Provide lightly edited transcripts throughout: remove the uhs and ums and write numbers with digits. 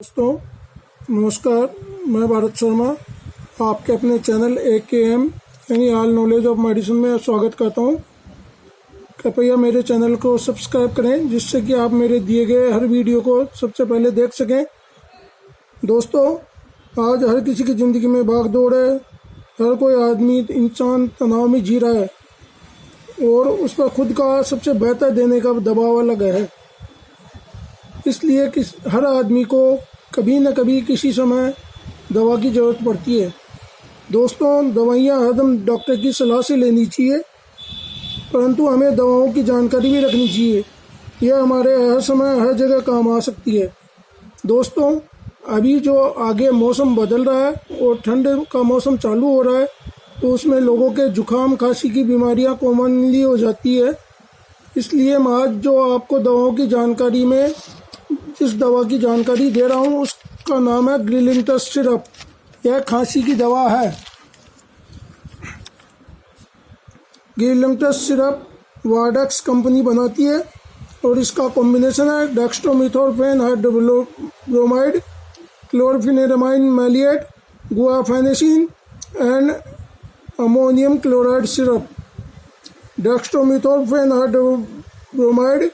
दोस्तों नमस्कार, मैं भारत शर्मा आपके अपने चैनल AKM यानी ऑल नॉलेज ऑफ मेडिसिन में स्वागत करता हूं। कृपया मेरे चैनल को सब्सक्राइब करें जिससे कि आप मेरे दिए गए हर वीडियो को सबसे पहले देख सकें। दोस्तों, आज हर किसी की ज़िंदगी में भाग दौड़ है। हर कोई आदमी इंसान तनाव में जी रहा है और उस पर खुद का सबसे बेहतर देने का दबाव अलग है। इसलिए हर आदमी को कभी न कभी किसी समय दवा की ज़रूरत पड़ती है। दोस्तों, दवाइयाँ हरदम डॉक्टर की सलाह से लेनी चाहिए, परंतु हमें दवाओं की जानकारी भी रखनी चाहिए। यह हमारे हर समय हर जगह काम आ सकती है। दोस्तों, अभी जो आगे मौसम बदल रहा है और ठंड का मौसम चालू हो रहा है, तो उसमें लोगों के जुकाम खांसी की बीमारियां कॉमनली हो जाती है। इसलिए मैं आज जो आपको दवाओं की जानकारी में जिस दवा की जानकारी दे रहा हूँ उसका नाम है ग्रिलिंटस सिरप। यह खांसी की दवा है। ग्रिलिंटस सिरप वार्डेक्स कंपनी बनाती है और इसका कॉम्बिनेशन है dextromethorphan hydrobromide, chlorpheniramine maleate, guaifenesin and ammonium chloride syrup. Dextromethorphan hydrobromide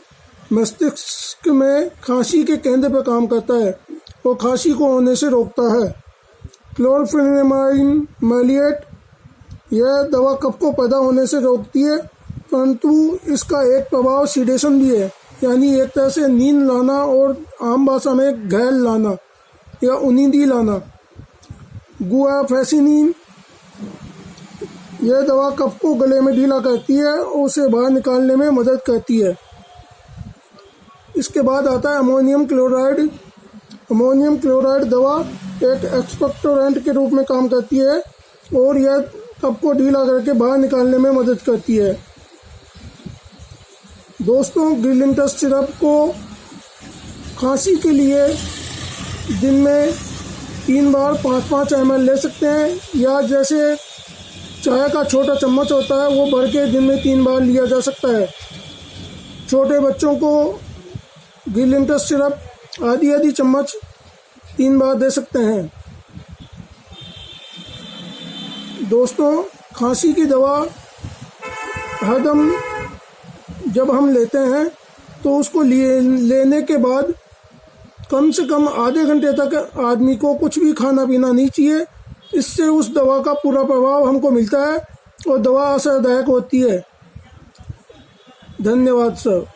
मस्तिष्क में खांसी के केंद्र पर काम करता है और खांसी को होने से रोकता है। क्लोरफेनेरामाइन मैलिएट यह दवा कफ को पैदा होने से रोकती है, परंतु इसका एक प्रभाव सीडेशन भी है, यानी एक तरह से नींद लाना और आम भाषा में घैल लाना या उनींदी लाना। गुआफेसिनिन यह दवा कफ को गले में ढीला करती है और उसे बाहर निकालने में मदद करती है। इसके बाद आता है अमोनियम क्लोराइड। अमोनियम क्लोराइड दवा एक एक्सपेक्टोरेंट के रूप में काम करती है और यह कफ को ढीला करके बाहर निकालने में मदद करती है। दोस्तों, ग्रिलिंटस सिरप को खांसी के लिए दिन में 3 बार 5-5 ml ले सकते हैं, या जैसे चाय का छोटा चम्मच होता है वो भर के दिन में 3 बार लिया जा सकता है। छोटे बच्चों को ग्रिलिंटस सिरप आधी चम्मच 3 बार दे सकते हैं। दोस्तों, खांसी की दवा हरदम जब हम लेते हैं तो उसको लेने के बाद कम से कम आधे घंटे तक आदमी को कुछ भी खाना पीना नहीं चाहिए। इससे उस दवा का पूरा प्रभाव हमको मिलता है और दवा असरदायक होती है। धन्यवाद सर।